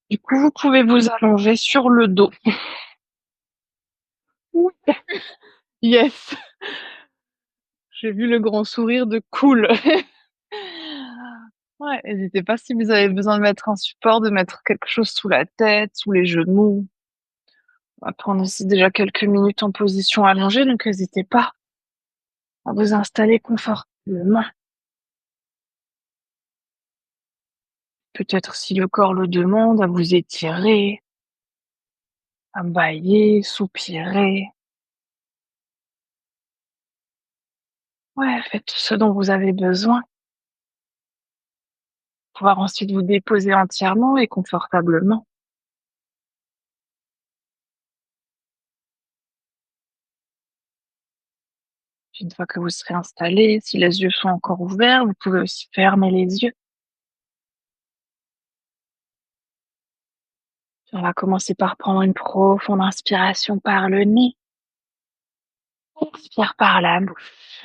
Du coup, vous pouvez vous allonger sur le dos. Oui. Yes, j'ai vu le grand sourire de cool. Ouais, n'hésitez pas si vous avez besoin de mettre un support, de mettre quelque chose sous la tête, sous les genoux. On va prendre aussi déjà quelques minutes en position allongée, donc n'hésitez pas à vous installer confortablement. Peut-être si le corps le demande, à vous étirer, à bâiller, soupirer. Ouais, faites tout ce dont vous avez besoin pour pouvoir ensuite vous déposer entièrement et confortablement. Puis une fois que vous serez installé, si les yeux sont encore ouverts, vous pouvez aussi fermer les yeux. Puis on va commencer par prendre une profonde inspiration par le nez. Expire par la bouche.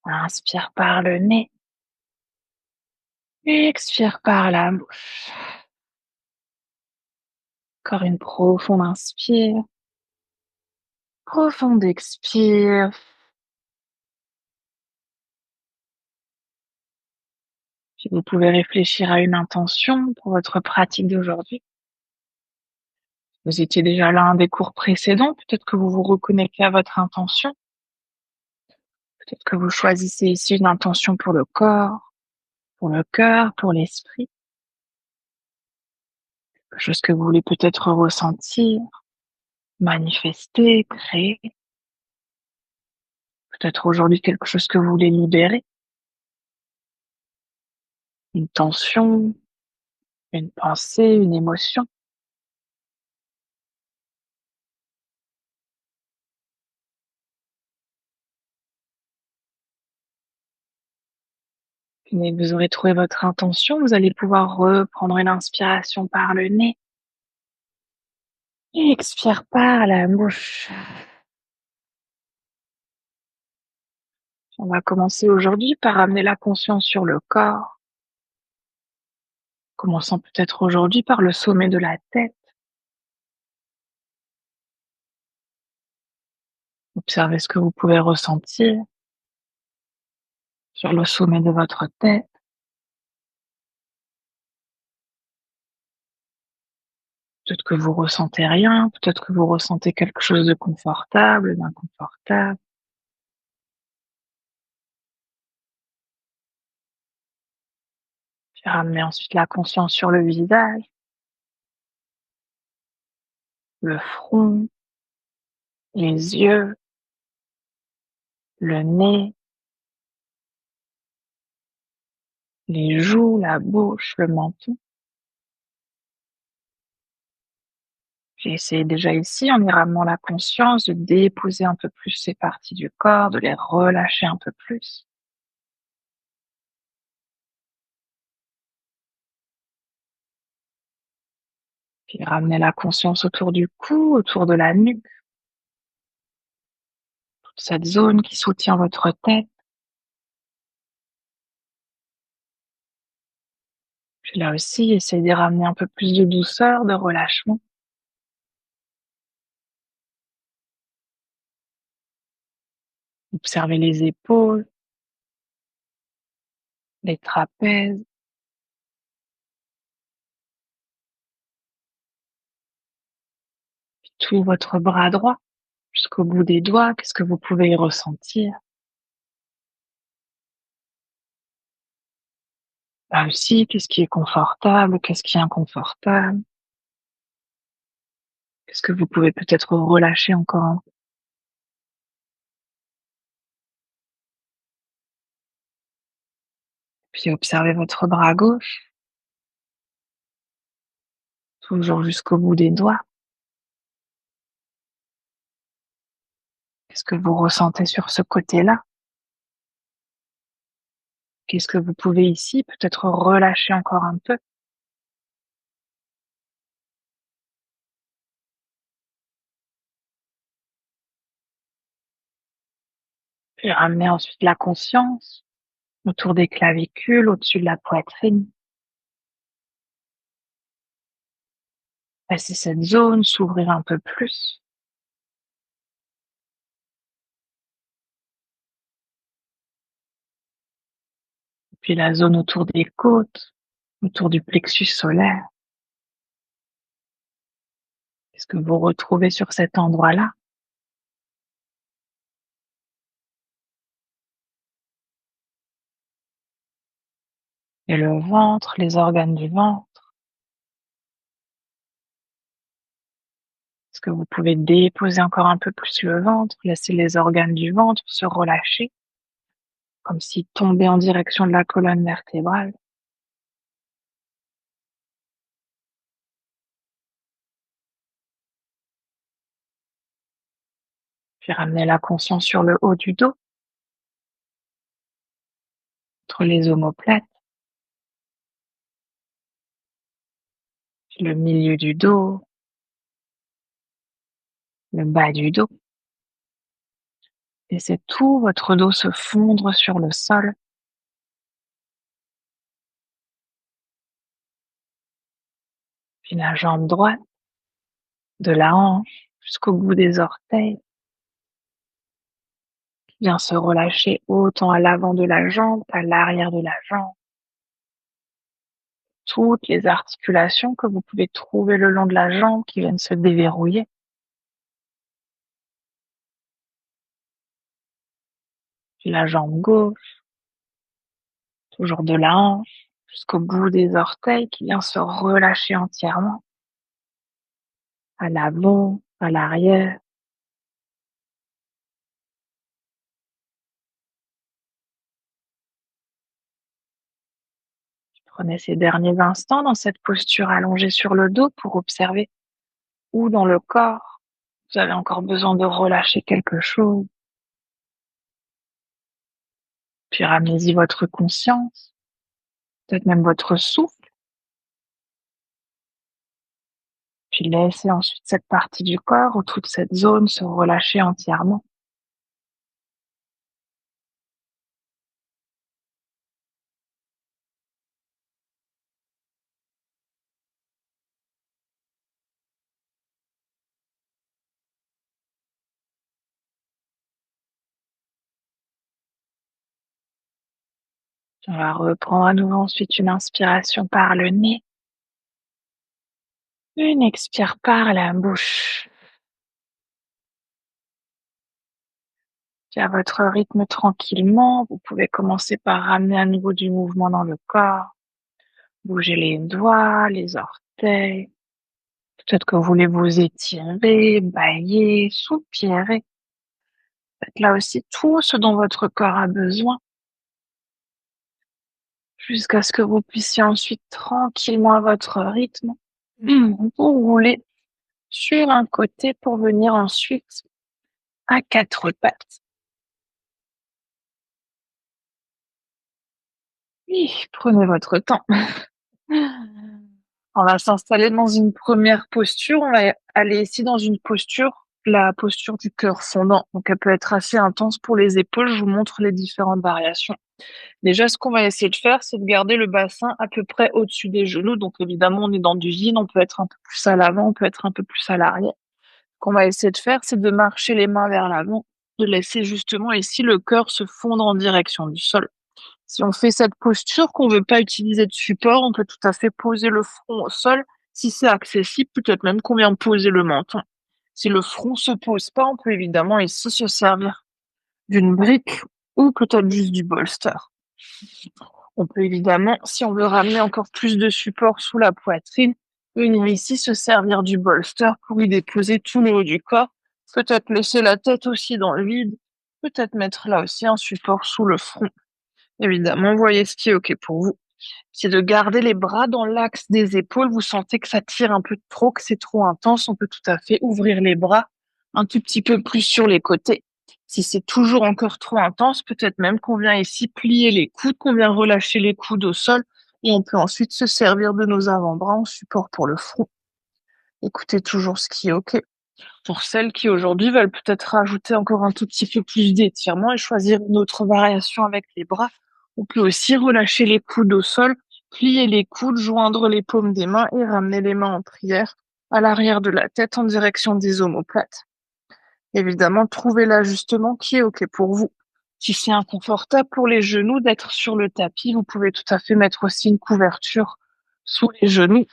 Inspire par le nez. Expire par la bouche. Encore une profonde inspire. Profonde expire. Puis vous pouvez réfléchir à une intention pour votre pratique d'aujourd'hui. Vous étiez déjà là un des cours précédents, peut-être que vous vous reconnectez à votre intention. Peut-être que vous choisissez ici une intention pour le corps, pour le cœur, pour l'esprit. Quelque chose que vous voulez peut-être ressentir, manifester, créer. Peut-être aujourd'hui quelque chose que vous voulez libérer. Une tension, une pensée, une émotion. Et vous aurez trouvé votre intention, vous allez pouvoir reprendre une inspiration par le nez et expire par la bouche. On va commencer aujourd'hui par amener la conscience sur le corps, commençant peut-être aujourd'hui par le sommet de la tête. Observez ce que vous pouvez ressentir sur le sommet de votre tête. Peut-être que vous ressentez rien, peut-être que vous ressentez quelque chose de confortable, d'inconfortable. Puis ramenez ensuite la conscience sur le visage, le front, les yeux, le nez, les joues, la bouche, le menton. J'ai essayé déjà ici, en y ramenant la conscience, de déposer un peu plus ces parties du corps, de les relâcher un peu plus. Puis ramener la conscience autour du cou, autour de la nuque, toute cette zone qui soutient votre tête. Puis là aussi, essayez d'y ramener un peu plus de douceur, de relâchement. Observez les épaules, les trapèzes, puis tout votre bras droit jusqu'au bout des doigts. Qu'est-ce que vous pouvez y ressentir? Là aussi, qu'est-ce qui est confortable? Qu'est-ce qui est inconfortable? Qu'est-ce que vous pouvez peut-être relâcher encore un peu? Puis observez votre bras gauche, toujours jusqu'au bout des doigts. Qu'est-ce que vous ressentez sur ce côté-là? Qu'est-ce que vous pouvez ici peut-être relâcher encore un peu? Puis ramenez ensuite la conscience autour des clavicules, au-dessus de la poitrine. Passer cette zone, s'ouvrir un peu plus. Puis la zone autour des côtes, autour du plexus solaire. Qu'est-ce que vous retrouvez sur cet endroit-là? Et le ventre, les organes du ventre. Est-ce que vous pouvez déposer encore un peu plus le ventre, laisser les organes du ventre se relâcher, comme s'ils tombaient en direction de la colonne vertébrale? Puis ramener la conscience sur le haut du dos, entre les omoplates, puis le milieu du dos, le bas du dos. Laissez tout votre dos se fondre sur le sol. Puis la jambe droite, de la hanche jusqu'au bout des orteils, vient se relâcher autant à l'avant de la jambe qu'à l'arrière de la jambe. Toutes les articulations que vous pouvez trouver le long de la jambe qui viennent se déverrouiller. Puis la jambe gauche, toujours de la hanche jusqu'au bout des orteils qui vient se relâcher entièrement, à l'avant, à l'arrière. Prenez ces derniers instants dans cette posture allongée sur le dos pour observer où dans le corps vous avez encore besoin de relâcher quelque chose. Puis ramenez-y votre conscience, peut-être même votre souffle. Puis laissez ensuite cette partie du corps ou toute cette zone se relâcher entièrement. On va reprendre à nouveau ensuite une inspiration par le nez, une expire par la bouche. Puis à votre rythme tranquillement, vous pouvez commencer par ramener à nouveau du mouvement dans le corps. Bougez les doigts, les orteils. Peut-être que vous voulez vous étirer, bâiller, soupirer. Faites là aussi tout ce dont votre corps a besoin, jusqu'à ce que vous puissiez ensuite tranquillement à votre rythme, vous rouler sur un côté pour venir ensuite à quatre pattes. Oui, prenez votre temps. On va s'installer dans une première posture. On va aller ici dans une posture, la posture du cœur fondant. Donc, elle peut être assez intense pour les épaules. Je vous montre les différentes variations. Déjà, ce qu'on va essayer de faire, c'est de garder le bassin à peu près au-dessus des genoux. Donc, évidemment, on est dans du yin. On peut être un peu plus à l'avant, on peut être un peu plus à l'arrière. Ce qu'on va essayer de faire, c'est de marcher les mains vers l'avant, de laisser justement ici le cœur se fondre en direction du sol. Si on fait cette posture, qu'on veut pas utiliser de support, on peut tout à fait poser le front au sol. Si c'est accessible, peut-être même qu'on vient poser le menton. Si le front se pose pas, on peut évidemment ici se servir d'une brique ou peut-être juste du bolster. On peut évidemment, si on veut ramener encore plus de support sous la poitrine, venir ici se servir du bolster pour y déposer tout le haut du corps. Peut-être laisser la tête aussi dans le vide. Peut-être mettre là aussi un support sous le front. Évidemment, voyez ce qui est OK pour vous. C'est de garder les bras dans l'axe des épaules. Vous sentez que ça tire un peu trop, que c'est trop intense. On peut tout à fait ouvrir les bras un tout petit peu plus sur les côtés. Si c'est toujours encore trop intense, peut-être même qu'on vient ici plier les coudes, qu'on vient relâcher les coudes au sol et on peut ensuite se servir de nos avant-bras en support pour le front. Écoutez toujours ce qui est OK. Pour celles qui aujourd'hui veulent peut-être rajouter encore un tout petit peu plus d'étirement et choisir une autre variation avec les bras, on peut aussi relâcher les coudes au sol, plier les coudes, joindre les paumes des mains et ramener les mains en prière à l'arrière de la tête en direction des omoplates. Évidemment, trouvez l'ajustement qui est OK pour vous. Si c'est inconfortable pour les genoux d'être sur le tapis, vous pouvez tout à fait mettre aussi une couverture sous les genoux.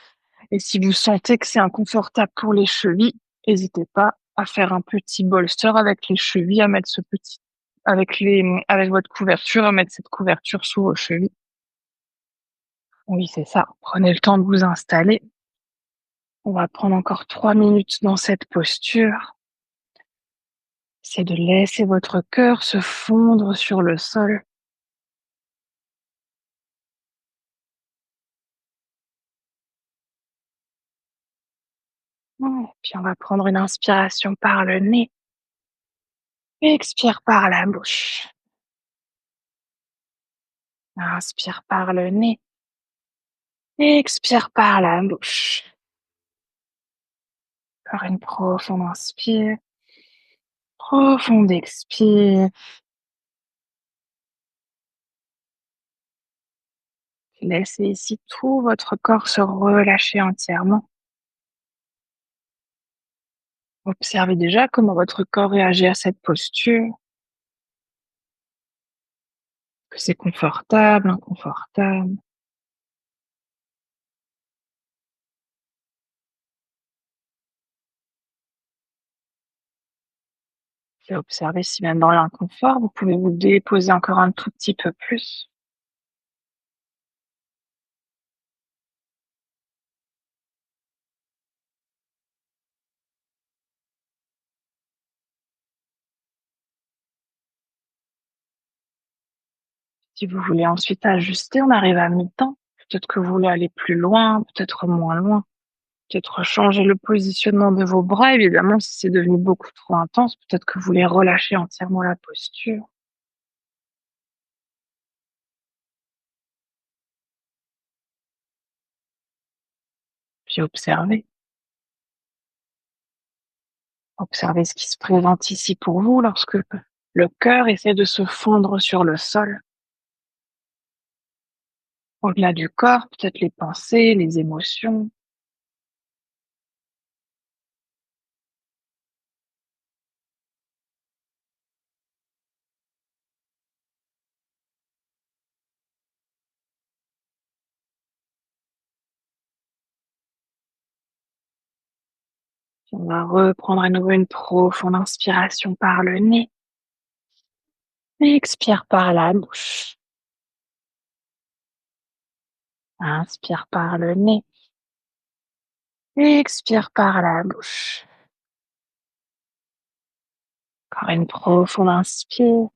Et si vous sentez que c'est inconfortable pour les chevilles, n'hésitez pas à faire un petit bolster avec les chevilles, à mettre ce petit avec votre couverture, à mettre cette couverture sous vos chevilles. Oui, c'est ça. Prenez le temps de vous installer. On va prendre encore 3 minutes dans cette posture. C'est de laisser votre cœur se fondre sur le sol. Puis on va prendre une inspiration par le nez, expire par la bouche. Inspire par le nez, expire par la bouche. Encore une profonde inspire, profonde expire. Laissez ici tout votre corps se relâcher entièrement. Observez déjà comment votre corps réagit à cette posture, que c'est confortable, inconfortable. Et observez si même dans l'inconfort, vous pouvez vous déposer encore un tout petit peu plus. Si vous voulez ensuite ajuster, on arrive à mi-temps. Peut-être que vous voulez aller plus loin, peut-être moins loin. Peut-être changer le positionnement de vos bras, évidemment, si c'est devenu beaucoup trop intense, peut-être que vous voulez relâcher entièrement la posture. Puis observez. Observez ce qui se présente ici pour vous lorsque le cœur essaie de se fondre sur le sol. Au-delà du corps, peut-être les pensées, les émotions. Puis on va reprendre à nouveau une profonde inspiration par le nez. Expire par la bouche. Inspire par le nez. Expire par la bouche. Encore une profonde inspire.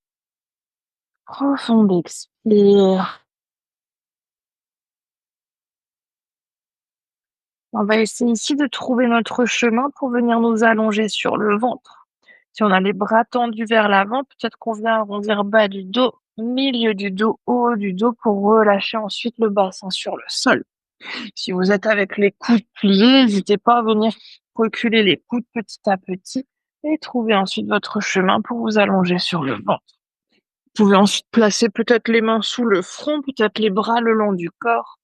Profonde expire. On va essayer ici de trouver notre chemin pour venir nous allonger sur le ventre. Si on a les bras tendus vers l'avant, peut-être qu'on vient arrondir bas du dos, milieu du dos, haut du dos pour relâcher ensuite le bassin sur le sol. Si vous êtes avec les coudes pliés, n'hésitez pas à venir reculer les coudes petit à petit et trouver ensuite votre chemin pour vous allonger sur le ventre. Vous pouvez ensuite placer peut-être les mains sous le front, peut-être les bras le long du corps.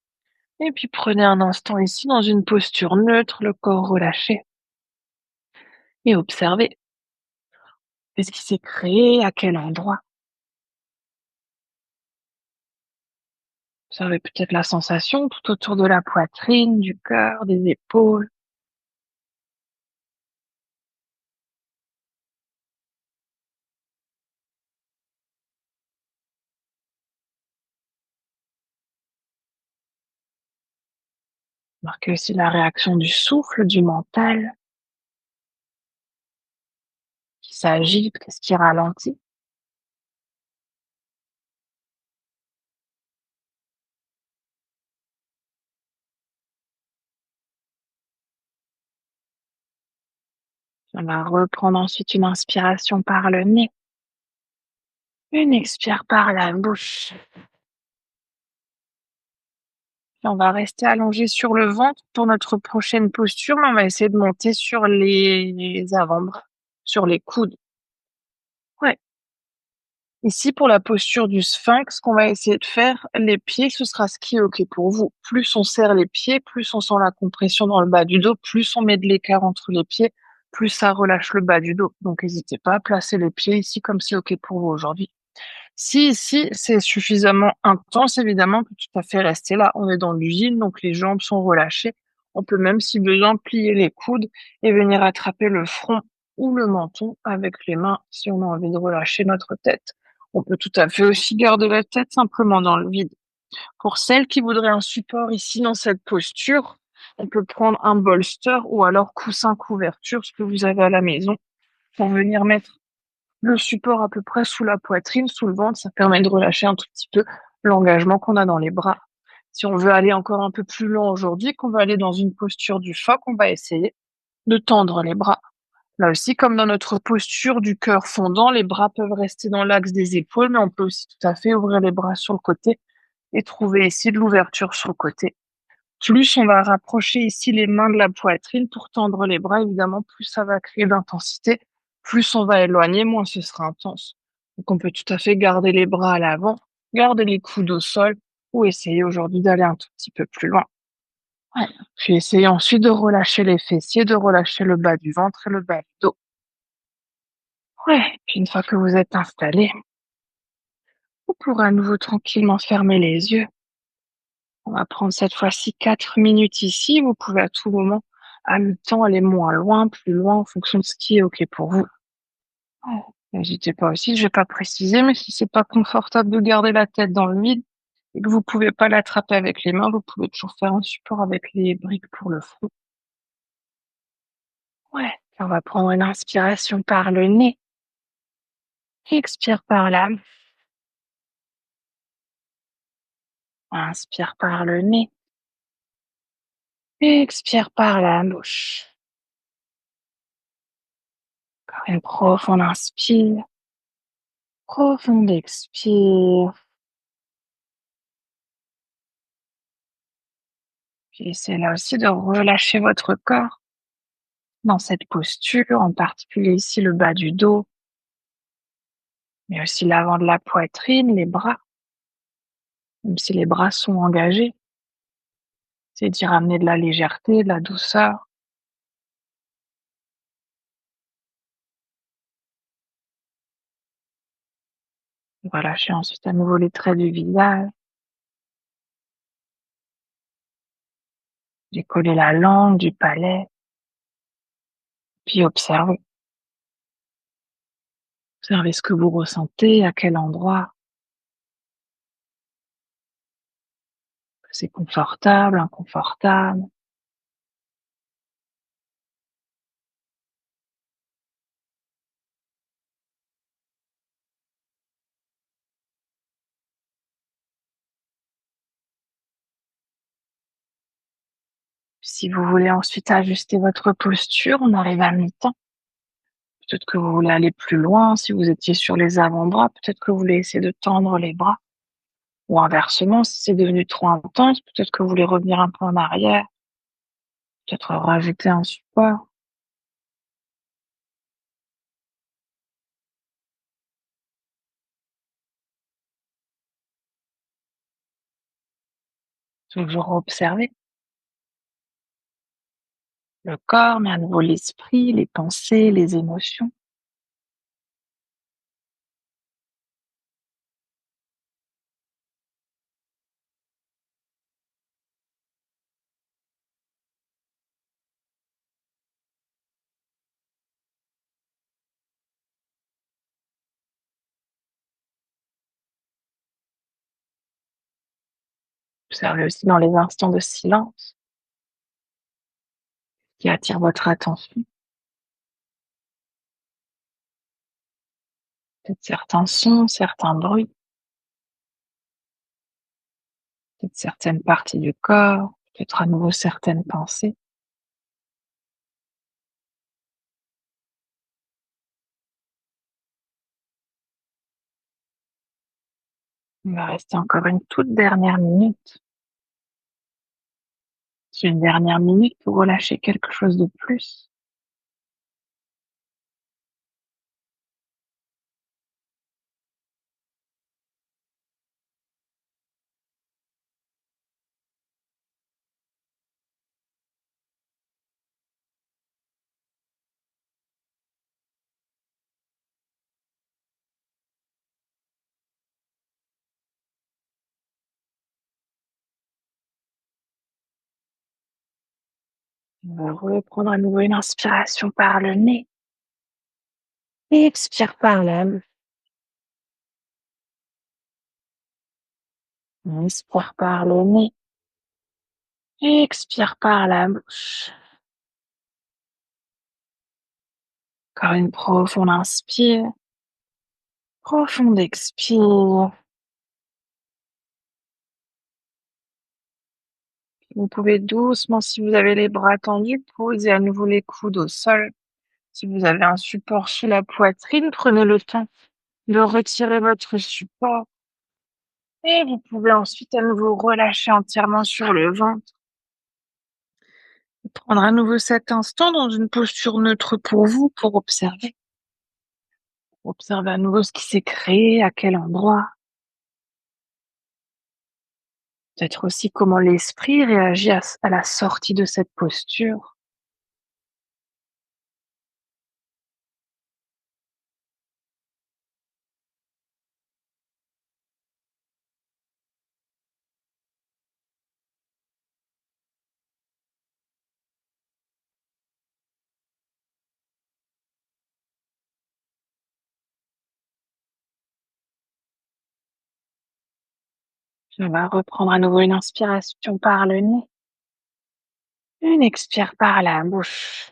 Et puis prenez un instant ici dans une posture neutre, le corps relâché, et observez qu'est-ce qui s'est créé, à quel endroit. Observez peut-être la sensation tout autour de la poitrine, du cœur, des épaules. Marquez aussi la réaction du souffle, du mental, qui s'agite, qu'est-ce qui ralentit. On va reprendre ensuite une inspiration par le nez, une expire par la bouche. On va rester allongé sur le ventre pour notre prochaine posture, mais on va essayer de monter sur les avant-bras, sur les coudes. Ouais. Ici, pour la posture du sphinx qu'on va essayer de faire, les pieds, ce sera ce qui est OK pour vous. Plus on serre les pieds, plus on sent la compression dans le bas du dos, plus on met de l'écart entre les pieds, plus ça relâche le bas du dos. Donc n'hésitez pas à placer les pieds ici comme c'est OK pour vous aujourd'hui. Si ici, c'est suffisamment intense, évidemment, on peut tout à fait rester là. On est dans l'usine, donc les jambes sont relâchées. On peut même, si besoin, plier les coudes et venir attraper le front ou le menton avec les mains si on a envie de relâcher notre tête. On peut tout à fait aussi garder la tête simplement dans le vide. Pour celles qui voudraient un support ici dans cette posture, on peut prendre un bolster ou alors coussin couverture, ce que vous avez à la maison, pour venir mettre le support à peu près sous la poitrine, sous le ventre, ça permet de relâcher un tout petit peu l'engagement qu'on a dans les bras. Si on veut aller encore un peu plus loin aujourd'hui, qu'on va aller dans une posture du phoque, on va essayer de tendre les bras. Là aussi, comme dans notre posture du cœur fondant, les bras peuvent rester dans l'axe des épaules, mais on peut aussi tout à fait ouvrir les bras sur le côté et trouver ici de l'ouverture sur le côté. Plus on va rapprocher ici les mains de la poitrine pour tendre les bras, évidemment, plus ça va créer d'intensité, plus on va éloigner, moins ce sera intense. Donc on peut tout à fait garder les bras à l'avant, garder les coudes au sol ou essayer aujourd'hui d'aller un tout petit peu plus loin. Ouais. Puis essayez ensuite de relâcher les fessiers, de relâcher le bas du ventre et le bas du dos. Ouais. Puis une fois que vous êtes installé, vous pourrez à nouveau tranquillement fermer les yeux. On va prendre cette fois-ci 4 minutes ici. Vous pouvez à tout moment, à mi-temps, aller moins loin, plus loin, en fonction de ce qui est OK pour vous. Ouais. N'hésitez pas aussi, je vais pas préciser, mais si c'est pas confortable de garder la tête dans le vide et que vous pouvez pas l'attraper avec les mains, vous pouvez toujours faire un support avec les briques pour le front. Ouais. On va prendre une inspiration par le nez, expire par là, inspire par le nez, expire par la bouche. Encore une profonde inspire, profonde expire. Puis essayez là aussi de relâcher votre corps dans cette posture, en particulier ici le bas du dos, mais aussi l'avant de la poitrine, les bras, même si les bras sont engagés. Essayez d'y ramener de la légèreté, de la douceur. Relâchez ensuite à nouveau les traits du visage. Décollez la langue du palais, puis observez. Observez ce que vous ressentez, à quel endroit. C'est confortable, inconfortable. Si vous voulez ensuite ajuster votre posture, on arrive à mi-temps. Peut-être que vous voulez aller plus loin. Si vous étiez sur les avant-bras, peut-être que vous voulez essayer de tendre les bras. Ou inversement, si c'est devenu trop intense, peut-être que vous voulez revenir un peu en arrière. Peut-être rajouter un support. Toujours observer le corps, mais à nouveau l'esprit, les pensées, les émotions. Observez aussi dans les instants de silence qui attirent votre attention. Peut-être certains sons, certains bruits, peut-être certaines parties du corps, peut-être à nouveau certaines pensées. Il va rester encore une toute dernière minute. C'est une dernière minute pour relâcher quelque chose de plus. On va reprendre à nouveau une inspiration par le nez et expire par la bouche. Inspire par le nez et expire par la bouche. Encore une profonde inspire, profonde expire. Vous pouvez doucement, si vous avez les bras tendus, poser à nouveau les coudes au sol. Si vous avez un support sous la poitrine, prenez le temps de retirer votre support et vous pouvez ensuite à nouveau relâcher entièrement sur le ventre. Prendre à nouveau cet instant dans une posture neutre pour vous, pour observer. Observez à nouveau ce qui s'est créé, à quel endroit. Peut-être aussi comment l'esprit réagit à la sortie de cette posture. Puis on va reprendre à nouveau une inspiration par le nez, une expire par la bouche.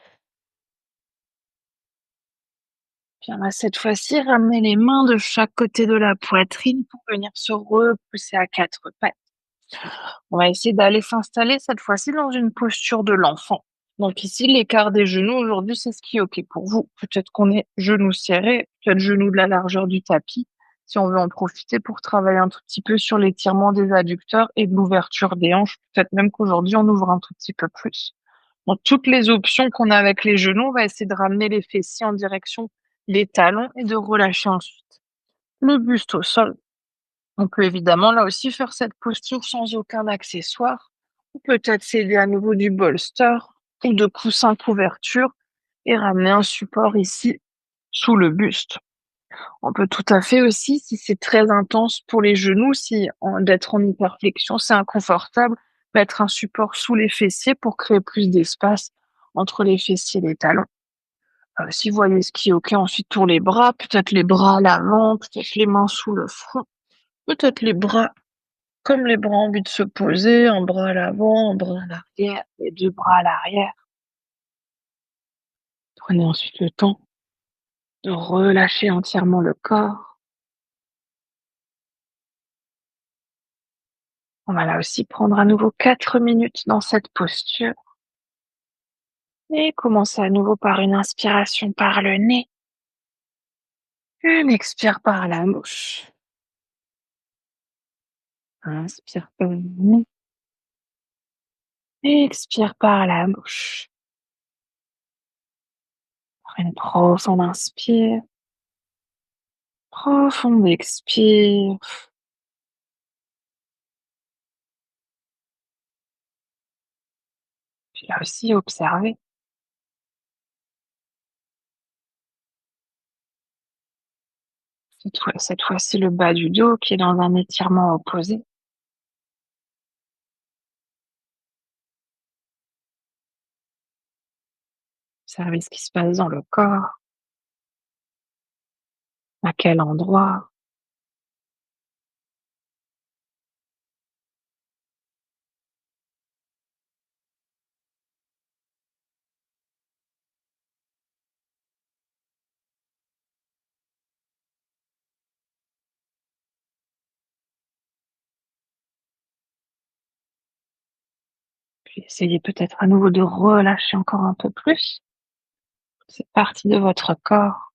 Puis on va cette fois-ci ramener les mains de chaque côté de la poitrine pour venir se repousser à quatre pattes. On va essayer d'aller s'installer cette fois-ci dans une posture de l'enfant. Donc ici, l'écart des genoux aujourd'hui, c'est ce qui est OK pour vous. Peut-être qu'on est genoux serrés, peut-être genoux de la largeur du tapis, si on veut en profiter pour travailler un tout petit peu sur l'étirement des adducteurs et de l'ouverture des hanches. Peut-être même qu'aujourd'hui, on ouvre un tout petit peu plus. Donc toutes les options qu'on a avec les genoux, on va essayer de ramener les fessiers en direction des talons et de relâcher ensuite le buste au sol. On peut évidemment là aussi faire cette posture sans aucun accessoire, ou peut-être s'aider à nouveau du bolster ou de coussin couverture et ramener un support ici sous le buste. On peut tout à fait aussi, si c'est très intense pour les genoux, si d'être en hyperflexion, c'est inconfortable, mettre un support sous les fessiers pour créer plus d'espace entre les fessiers et les talons. Si vous voyez ce qui est OK ensuite pour les bras, peut-être les bras à l'avant, peut-être les mains sous le front, peut-être les bras comme les bras ont envie de se poser, un bras à l'avant, un bras à l'arrière, les 2 bras à l'arrière. Prenez ensuite le temps de relâcher entièrement le corps. On va là aussi prendre à nouveau 4 minutes dans cette posture et commencer à nouveau par une inspiration par le nez, une expire par la bouche. Inspire par le nez, expire par la bouche. Une profonde inspire, profonde expire. Puis là aussi, observez. Cette fois-ci, le bas du dos qui est dans un étirement opposé. Observez ce qui se passe dans le corps, à quel endroit. Puis essayez peut-être à nouveau de relâcher encore un peu plus cette partie de votre corps.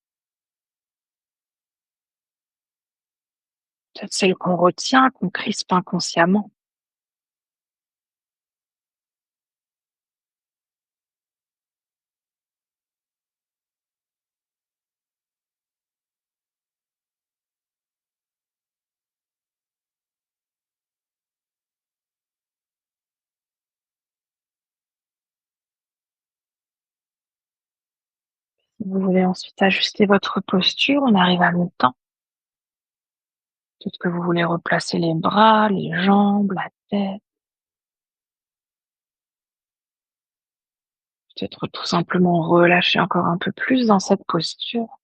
Peut-être celle qu'on retient, qu'on crispe inconsciemment. Si vous voulez ensuite ajuster votre posture, on arrive à mi-temps. Peut-être que vous voulez replacer les bras, les jambes, la tête. Peut-être tout simplement relâcher encore un peu plus dans cette posture.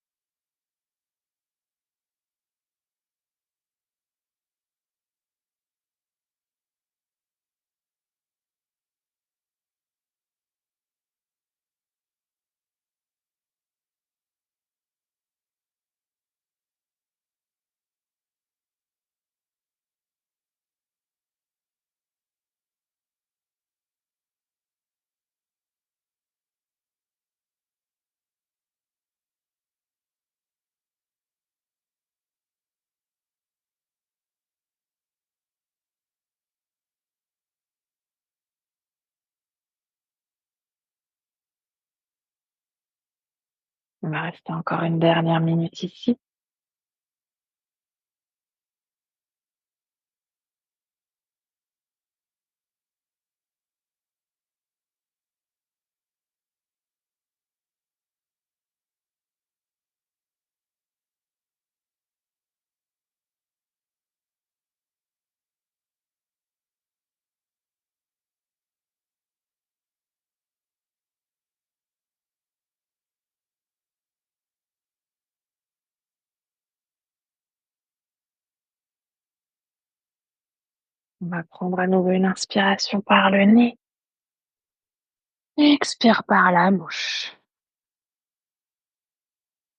On va rester encore une dernière minute ici. On va prendre à nouveau une inspiration par le nez. Expire par la bouche.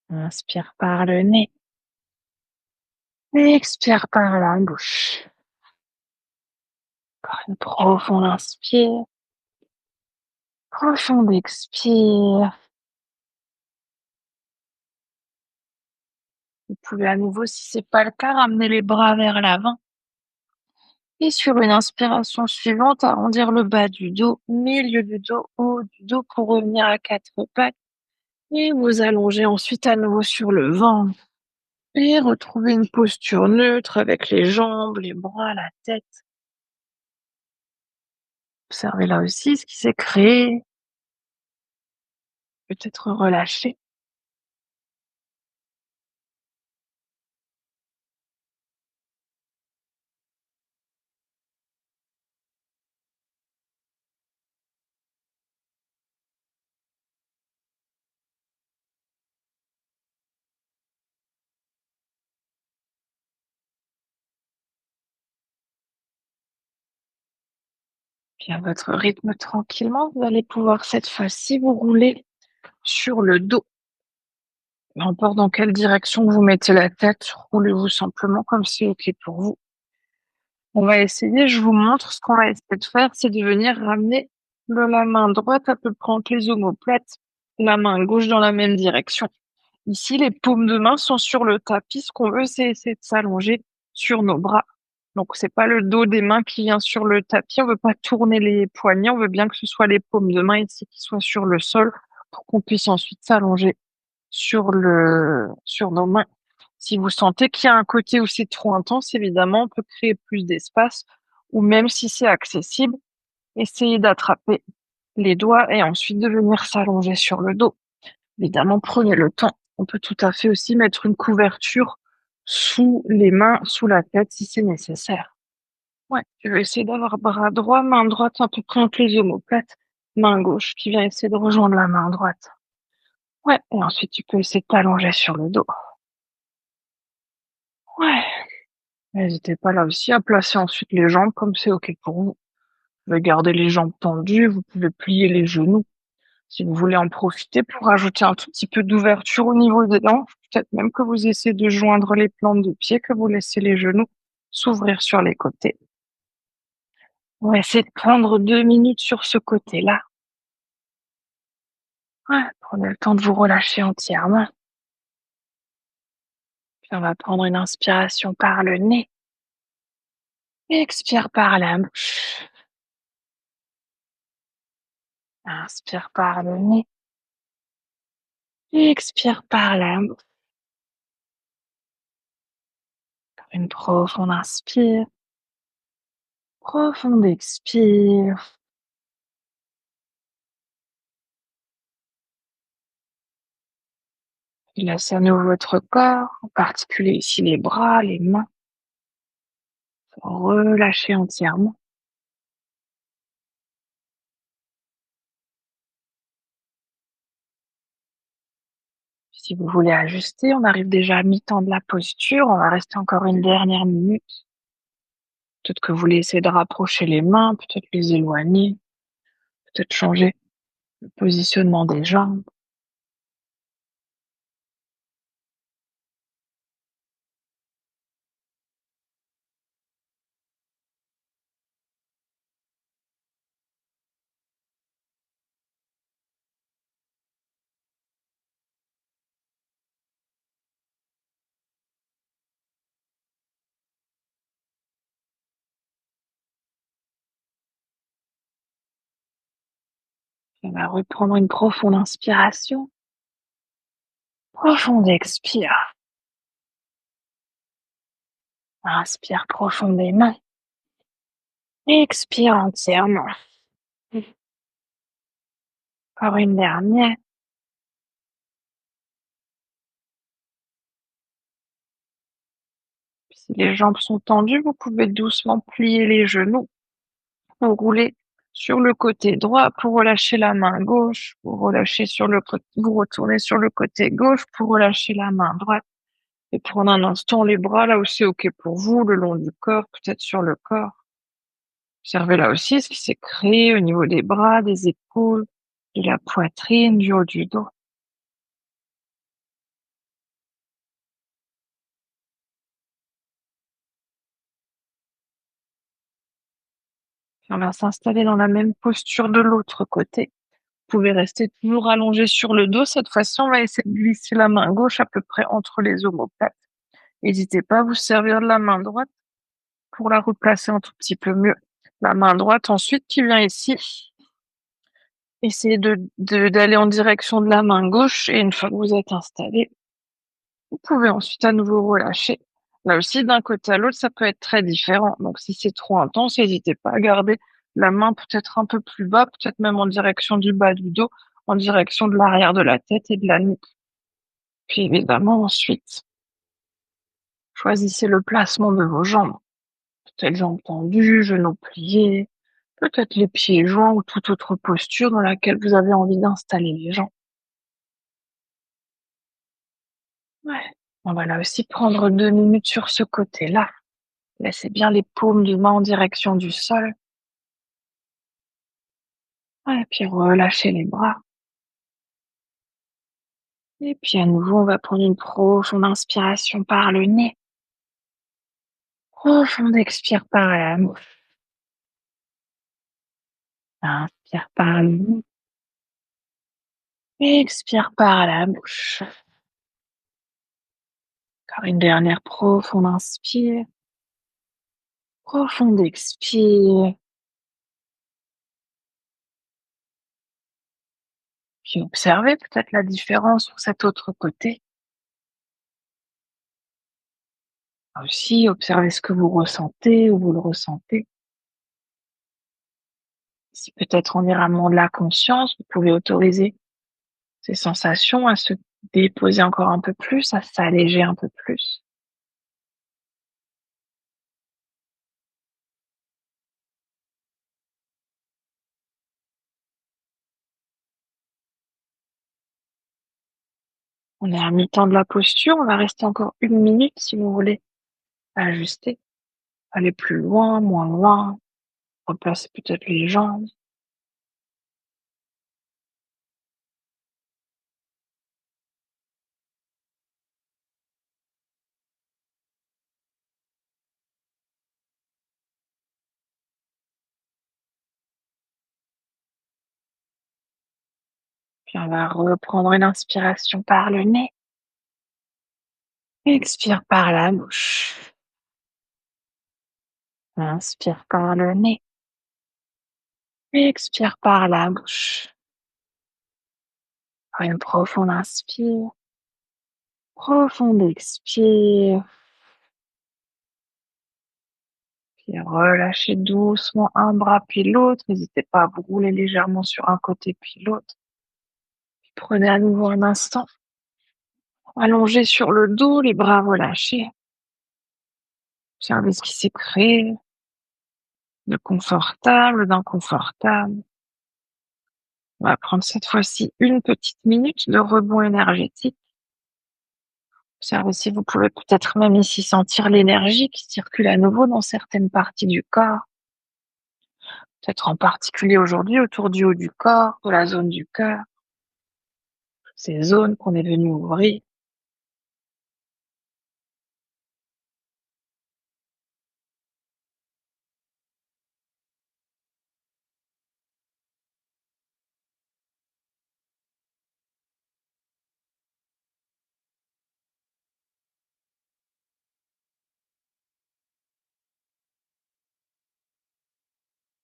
Inspire par le nez. Expire par la bouche. Encore une profonde inspire. Profonde expire. Vous pouvez à nouveau, si c'est pas le cas, ramener les bras vers l'avant. Et sur une inspiration suivante, arrondir le bas du dos, milieu du dos, haut du dos pour revenir à quatre pattes. Et vous allongez ensuite à nouveau sur le ventre. Et retrouver une posture neutre avec les jambes, les bras, la tête. Observez là aussi ce qui s'est créé. Peut-être relâcher. Puis à votre rythme tranquillement, vous allez pouvoir cette fois-ci vous rouler sur le dos. Peu importe dans quelle direction vous mettez la tête, roulez-vous simplement comme c'est OK pour vous. On va essayer, je vous montre ce qu'on va essayer de faire, c'est de venir ramener de la main droite à peu près entre les omoplates, la main gauche dans la même direction. Ici, les paumes de main sont sur le tapis. Ce qu'on veut, c'est essayer de s'allonger sur nos bras. Donc, c'est pas le dos des mains qui vient sur le tapis. On veut pas tourner les poignets. On veut bien que ce soit les paumes de main ici qui soient sur le sol pour qu'on puisse ensuite s'allonger sur nos mains. Si vous sentez qu'il y a un côté où c'est trop intense, évidemment, on peut créer plus d'espace ou même si c'est accessible, essayez d'attraper les doigts et ensuite de venir s'allonger sur le dos. Évidemment, prenez le temps. On peut tout à fait aussi mettre une couverture sous les mains, sous la tête si c'est nécessaire. Ouais, je vais essayer d'avoir bras droit, main droite à peu près entre les omoplates, main gauche qui vient essayer de rejoindre la main droite. Ouais, et ensuite tu peux essayer de t'allonger sur le dos. Ouais, n'hésitez pas là aussi à placer ensuite les jambes comme c'est OK pour vous. Vous pouvez garder les jambes tendues, vous pouvez plier les genoux. Si vous voulez en profiter pour rajouter un tout petit peu d'ouverture au niveau des hanches, peut-être même que vous essayez de joindre les plantes de pied, que vous laissez les genoux s'ouvrir sur les côtés. On va essayer de prendre 2 minutes sur ce côté-là. Ouais, prenez le temps de vous relâcher entièrement. Puis on va prendre une inspiration par le nez. Expire par la bouche. Inspire par le nez. Expire par la bouche. Une profonde inspire. Profonde expire. Laissez à nouveau votre corps, en particulier ici les bras, les mains, relâcher entièrement. Si vous voulez ajuster, on arrive déjà à mi-temps de la posture, on va rester encore une dernière minute. Peut-être que vous voulez essayer de rapprocher les mains, peut-être les éloigner, peut-être changer le positionnement des jambes. On va reprendre une profonde inspiration, profonde expire. Inspire profondément, expire entièrement. Encore une dernière. Si les jambes sont tendues, vous pouvez doucement plier les genoux ou rouler sur le côté droit pour relâcher la main gauche, vous retournez sur le côté gauche pour relâcher la main droite et prendre un instant les bras là où c'est OK pour vous, le long du corps, peut-être sur le corps. Observez là aussi ce qui s'est créé au niveau des bras, des épaules, de la poitrine, du haut du dos. Puis on va s'installer dans la même posture de l'autre côté. Vous pouvez rester toujours allongé sur le dos. Cette fois-ci, on va essayer de glisser la main gauche à peu près entre les omoplates. N'hésitez pas à vous servir de la main droite pour la replacer un tout petit peu mieux. La main droite ensuite qui vient ici. Essayez d'aller en direction de la main gauche et une fois que vous êtes installé, vous pouvez ensuite à nouveau relâcher. Là aussi, d'un côté à l'autre, ça peut être très différent. Donc si c'est trop intense, n'hésitez pas à garder la main peut-être un peu plus bas, peut-être même en direction du bas du dos, en direction de l'arrière de la tête et de la nuque. Puis évidemment, ensuite, choisissez le placement de vos jambes. Peut-être jambes tendues, genoux pliés, peut-être les pieds joints ou toute autre posture dans laquelle vous avez envie d'installer les jambes. Ouais. On va là aussi prendre 2 minutes sur ce côté-là. Laissez bien les paumes de main en direction du sol. Ouais, puis relâchez les bras. Et puis à nouveau, on va prendre une profonde inspiration par le nez. Profonde expire par la bouche. Inspire par le nez. Expire par la bouche. Encore une dernière profonde inspire. Profonde expire. Puis observez peut-être la différence sur cet autre côté. Aussi, observez ce que vous ressentez, où vous le ressentez. Si peut-être on y ramenant de la conscience, vous pouvez autoriser ces sensations à se déposer encore un peu plus, à s'alléger un peu plus. On est à mi-temps de la posture, on va rester encore 1 minute si vous voulez ajuster, aller plus loin, moins loin, replacer peut-être les jambes. Puis on va reprendre une inspiration par le nez. Expire par la bouche. Inspire par le nez. Expire par la bouche. Une profonde inspire. Profonde expire. Puis relâchez doucement un bras puis l'autre. N'hésitez pas à vous rouler légèrement sur un côté puis l'autre. Puis prenez à nouveau un instant. Allongé sur le dos, les bras relâchés. Observez ce qui s'est créé, de confortable, d'inconfortable. On va prendre cette fois-ci une petite minute de rebond énergétique. Observez si vous pouvez peut-être même ici sentir l'énergie qui circule à nouveau dans certaines parties du corps. Peut-être en particulier aujourd'hui autour du haut du corps, de la zone du cœur, ces zones qu'on est venu ouvrir.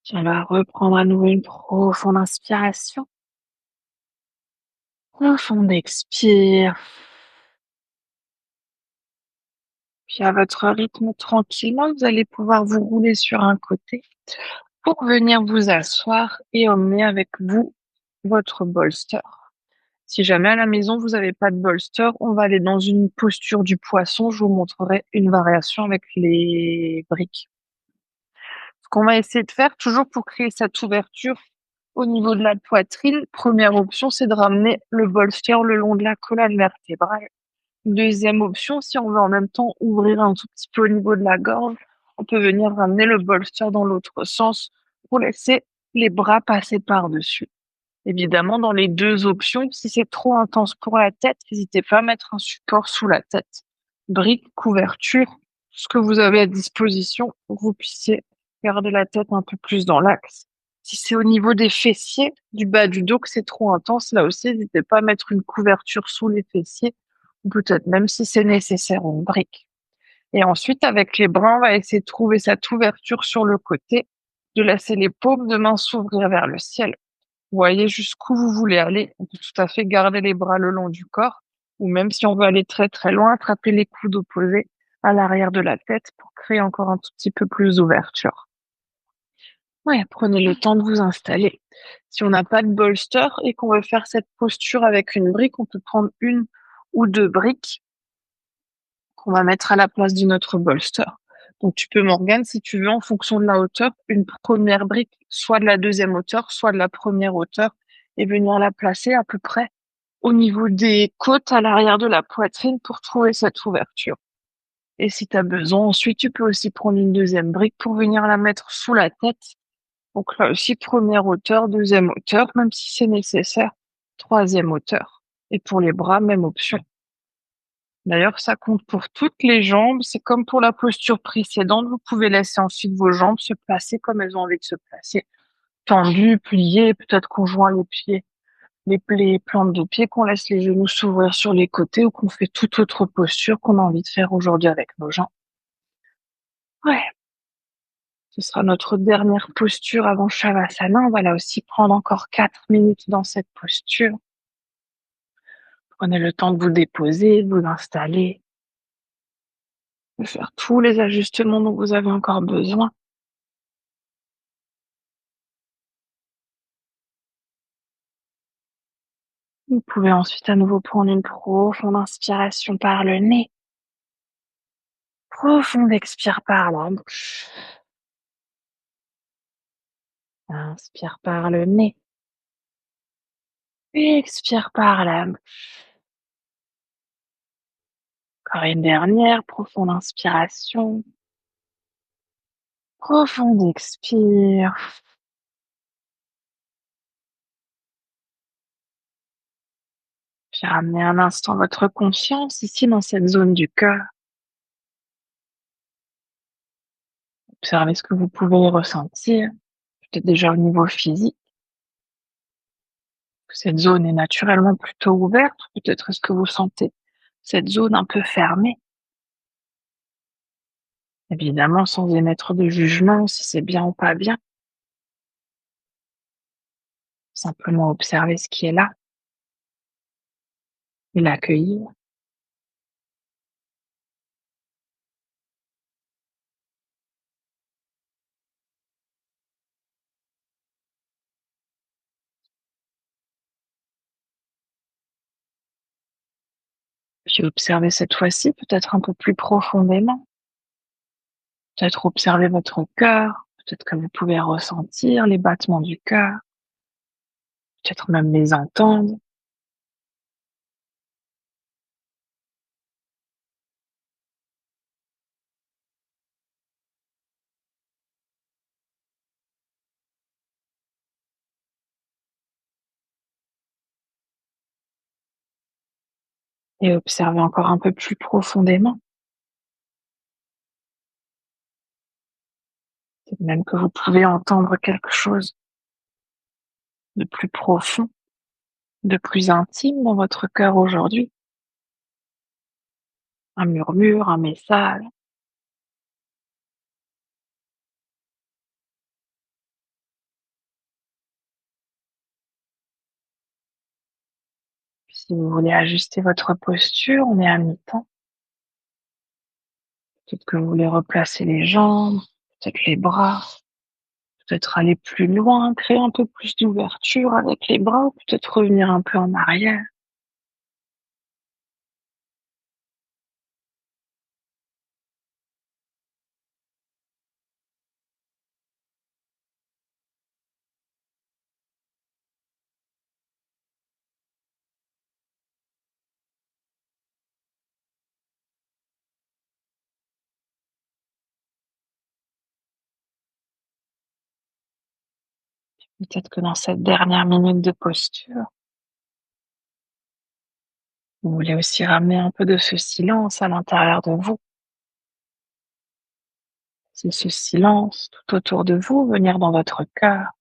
Puis on va reprendre à nouveau une profonde inspiration. Profonde expire. Puis à votre rythme, tranquillement, vous allez pouvoir vous rouler sur un côté pour venir vous asseoir et emmener avec vous votre bolster. Si jamais à la maison vous n'avez pas de bolster, on va aller dans une posture du poisson. Je vous montrerai une variation avec les briques. Ce qu'on va essayer de faire, toujours pour créer cette ouverture au niveau de la poitrine, première option, c'est de ramener le bolster le long de la colonne vertébrale. Deuxième option, si on veut en même temps ouvrir un tout petit peu au niveau de la gorge, on peut venir ramener le bolster dans l'autre sens pour laisser les bras passer par-dessus. Évidemment, dans les 2 options, si c'est trop intense pour la tête, n'hésitez pas à mettre un support sous la tête. Brique, couverture, ce que vous avez à disposition pour que vous puissiez garder la tête un peu plus dans l'axe. Si c'est au niveau des fessiers, du bas du dos que c'est trop intense, là aussi, n'hésitez pas à mettre une couverture sous les fessiers ou peut-être même si c'est nécessaire, une brique. Et ensuite, avec les bras, on va essayer de trouver cette ouverture sur le côté, de laisser les paumes de main s'ouvrir vers le ciel. Voyez jusqu'où vous voulez aller. On peut tout à fait garder les bras le long du corps, ou même si on veut aller très très loin, attraper les coudes opposés à l'arrière de la tête pour créer encore un tout petit peu plus d'ouverture. Ouais, prenez le temps de vous installer. Si on n'a pas de bolster et qu'on veut faire cette posture avec une brique, on peut prendre 1 ou 2 briques qu'on va mettre à la place de notre bolster. Donc tu peux, Morgane, si tu veux, en fonction de la hauteur, une première brique, soit de la deuxième hauteur, soit de la première hauteur, et venir la placer à peu près au niveau des côtes à l'arrière de la poitrine pour trouver cette ouverture. Et si tu as besoin, ensuite, tu peux aussi prendre une deuxième brique pour venir la mettre sous la tête. Donc là aussi, première hauteur, deuxième hauteur, même si c'est nécessaire, troisième hauteur. Et pour les bras, même option. D'ailleurs, ça compte pour toutes les jambes. C'est comme pour la posture précédente. Vous pouvez laisser ensuite vos jambes se placer comme elles ont envie de se placer. Tendues, pliées, peut-être qu'on joint les pieds, les plantes de pied, qu'on laisse les genoux s'ouvrir sur les côtés ou qu'on fait toute autre posture qu'on a envie de faire aujourd'hui avec nos jambes. Ouais, ce sera notre dernière posture avant Shavasana. On va là aussi prendre encore 4 minutes dans cette posture. Prenez le temps de vous déposer, de vous installer, de faire tous les ajustements dont vous avez encore besoin. Vous pouvez ensuite à nouveau prendre une profonde inspiration par le nez. Profonde expire par la bouche. Inspire par le nez. Expire par la bouche. Encore une dernière profonde inspiration. Profonde expire. Puis ramenez un instant votre conscience ici dans cette zone du cœur. Observez ce que vous pouvez ressentir, peut-être déjà au niveau physique. Cette zone est naturellement plutôt ouverte, peut-être est-ce que vous sentez cette zone un peu fermée. Évidemment, sans émettre de jugement si c'est bien ou pas bien. Simplement observer ce qui est là et l'accueillir. Puis observer cette fois-ci peut-être un peu plus profondément. Peut-être observer votre cœur. Peut-être que vous pouvez ressentir les battements du cœur. Peut-être même les entendre. et observez encore un peu plus profondément. Peut-être même que vous pouvez entendre quelque chose de plus profond, de plus intime dans votre cœur aujourd'hui. Un murmure, un message. Puis si vous voulez ajuster votre posture, on est à mi-temps. Peut-être que vous voulez replacer les jambes, peut-être les bras, peut-être aller plus loin, créer un peu plus d'ouverture avec les bras, ou peut-être revenir un peu en arrière. Peut-être que dans cette dernière minute de posture, vous voulez aussi ramener un peu de ce silence à l'intérieur de vous. C'est ce silence tout autour de vous, venir dans votre cœur.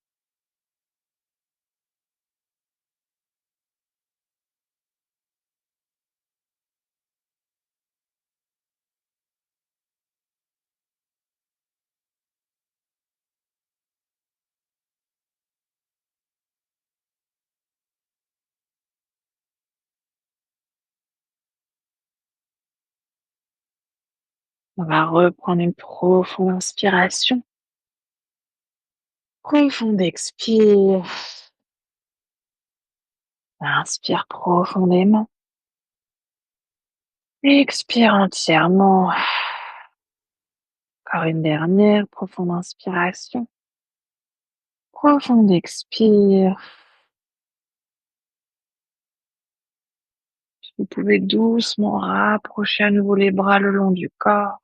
On va reprendre une profonde inspiration. Profonde expire. Inspire profondément. Expire entièrement. Encore une dernière profonde inspiration. Profonde expire. Vous pouvez doucement rapprocher à nouveau les bras le long du corps.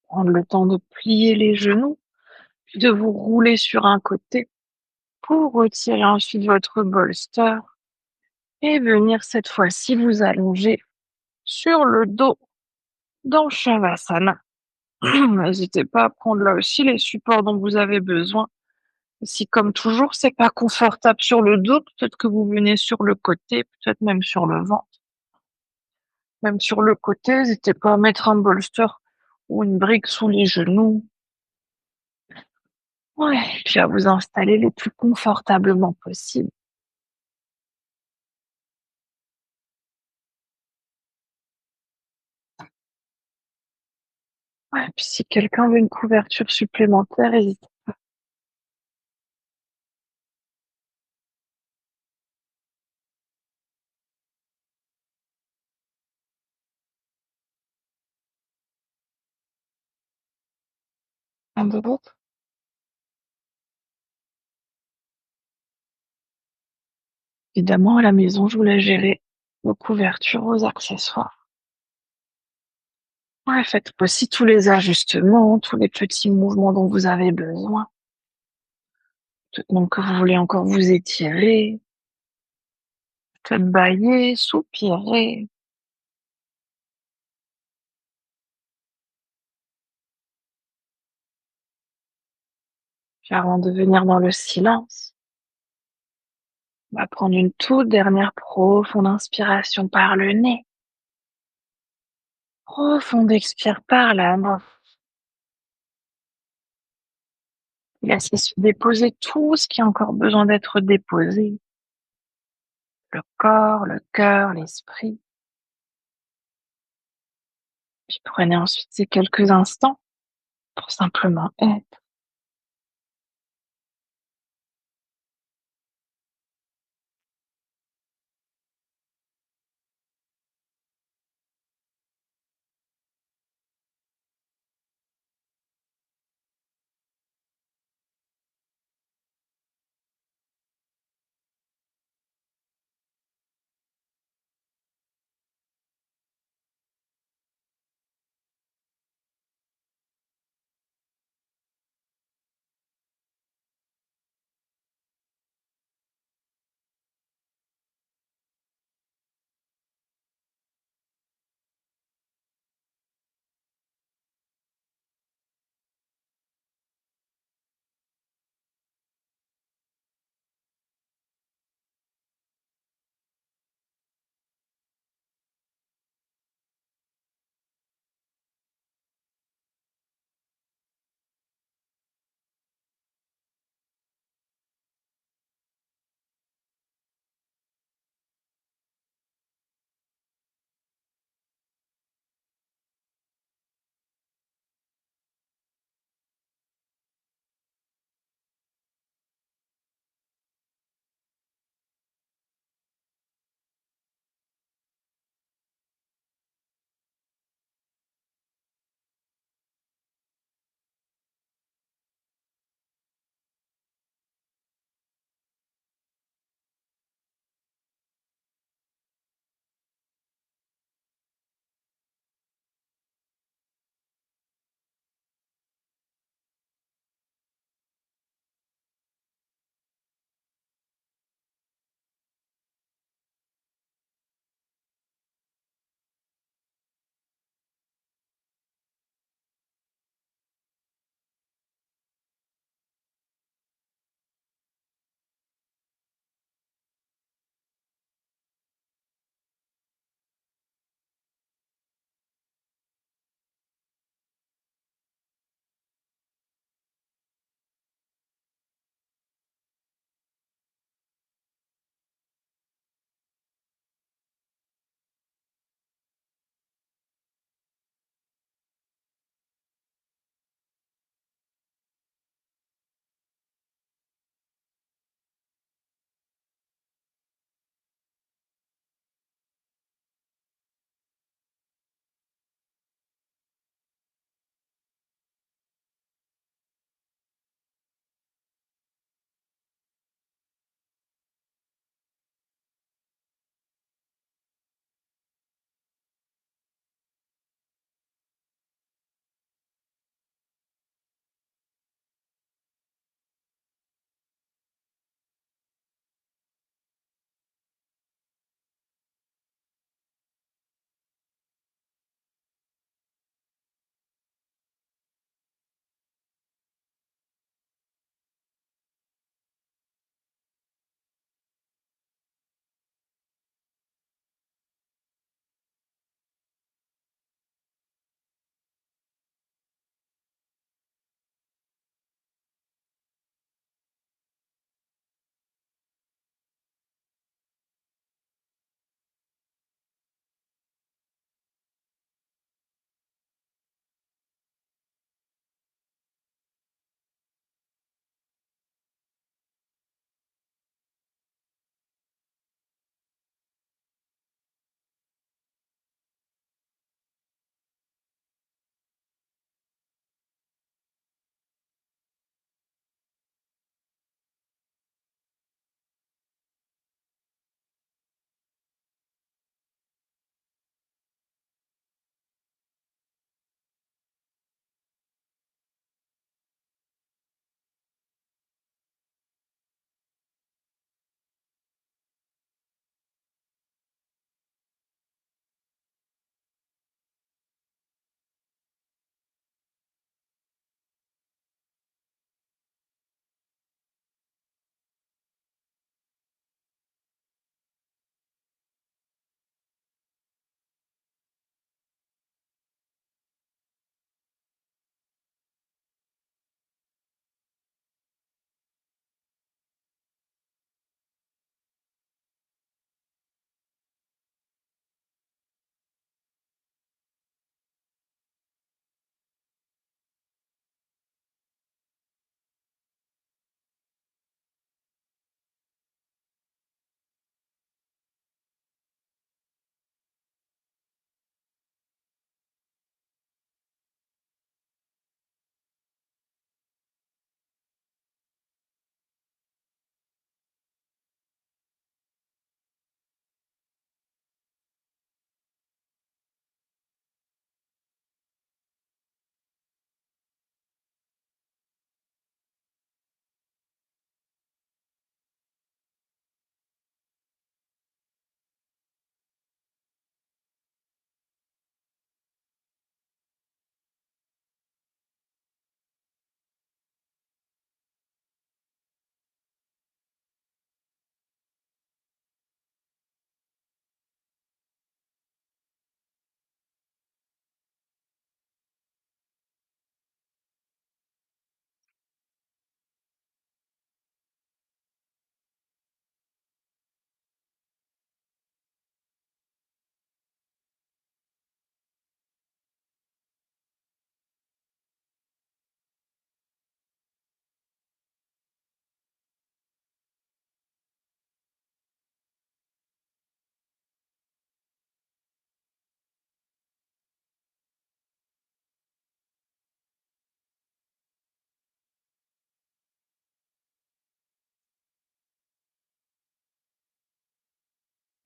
Prendre le temps de plier les genoux, puis de vous rouler sur un côté pour retirer ensuite votre bolster et venir cette fois-ci vous allonger sur le dos dans Shavasana. N'hésitez pas à prendre là aussi les supports dont vous avez besoin. Si comme toujours, c'est pas confortable sur le dos, peut-être que vous venez sur le côté, peut-être même sur le ventre. Même sur le côté, n'hésitez pas à mettre un bolster ou une brique sous les genoux. Ouais, puis à vous installer les plus confortablement possible. Ouais, puis si quelqu'un veut une couverture supplémentaire, hésitez pas d'autre. Évidemment, à la maison, je vous laisse gérer vos couvertures, vos accessoires. Ouais, faites aussi tous les ajustements, tous les petits mouvements dont vous avez besoin. Peut-être même que vous voulez encore vous étirer, peut-être bâiller, soupirer. Puis avant de venir dans le silence, on va prendre une toute dernière profonde inspiration par le nez. Profonde expire par la bouche. Laissez se déposer tout ce qui a encore besoin d'être déposé. Le corps, le cœur, l'esprit. Puis prenez ensuite ces quelques instants pour simplement être.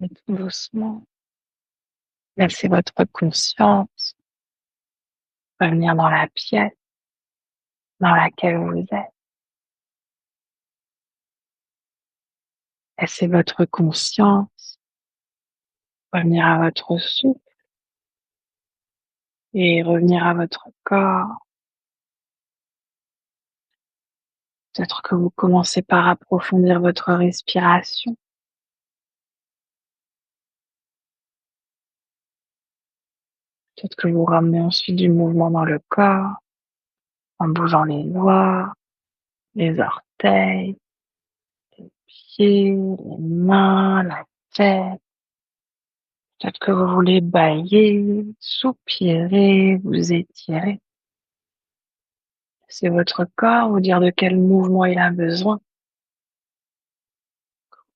Et tout doucement, laissez votre conscience revenir dans la pièce dans laquelle vous êtes. Laissez votre conscience revenir à votre souffle et revenir à votre corps. Peut-être que vous commencez par approfondir votre respiration. Peut-être que vous ramenez ensuite du mouvement dans le corps en bougeant les doigts, les orteils, pieds, les mains, la tête. Peut-être que vous voulez bâiller, soupirer, vous étirer. C'est votre corps vous dire de quel mouvement il a besoin.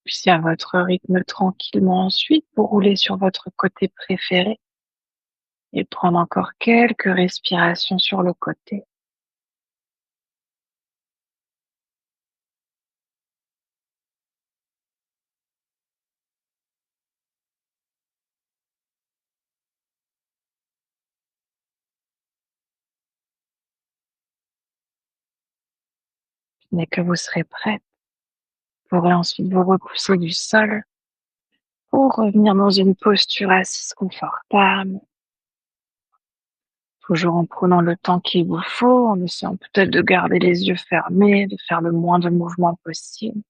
Puis à votre rythme tranquillement ensuite, vous roulez sur votre côté préféré et prendre encore quelques respirations sur le côté. Dès que vous serez prête, vous pourrez ensuite vous repousser du sol pour revenir dans une posture assise confortable, toujours en prenant le temps qu'il vous faut, en essayant peut-être de garder les yeux fermés, de faire le moins de mouvements possible.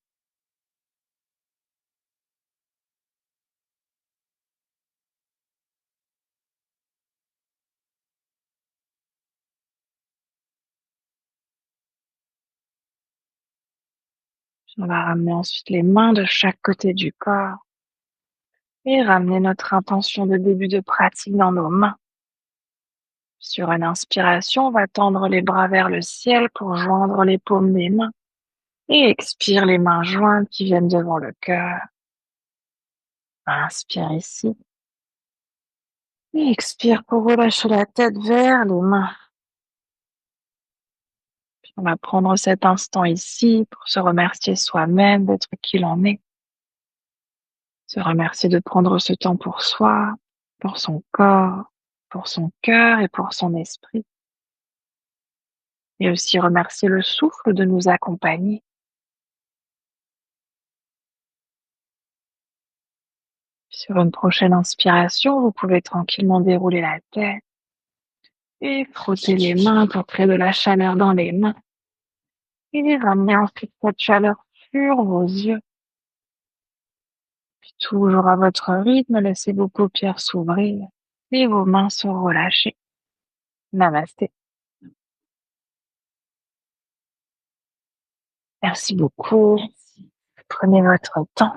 On va ramener ensuite les mains de chaque côté du corps et ramener notre intention de début de pratique dans nos mains. Sur une inspiration, on va tendre les bras vers le ciel pour joindre les paumes des mains et expire les mains jointes qui viennent devant le cœur. Inspire ici et expire pour relâcher la tête vers les mains. Puis on va prendre cet instant ici pour se remercier soi-même d'être qui l'on est. Se remercier de prendre ce temps pour soi, pour son corps, pour son cœur et pour son esprit. Et aussi remercier le souffle de nous accompagner. Sur une prochaine inspiration, vous pouvez tranquillement dérouler la tête et frotter les mains pour créer de la chaleur dans les mains. Et ramener ensuite cette chaleur sur vos yeux. Puis toujours à votre rythme, laissez vos paupières s'ouvrir et vos mains se relâcher. Namasté. Merci beaucoup. Prenez votre temps.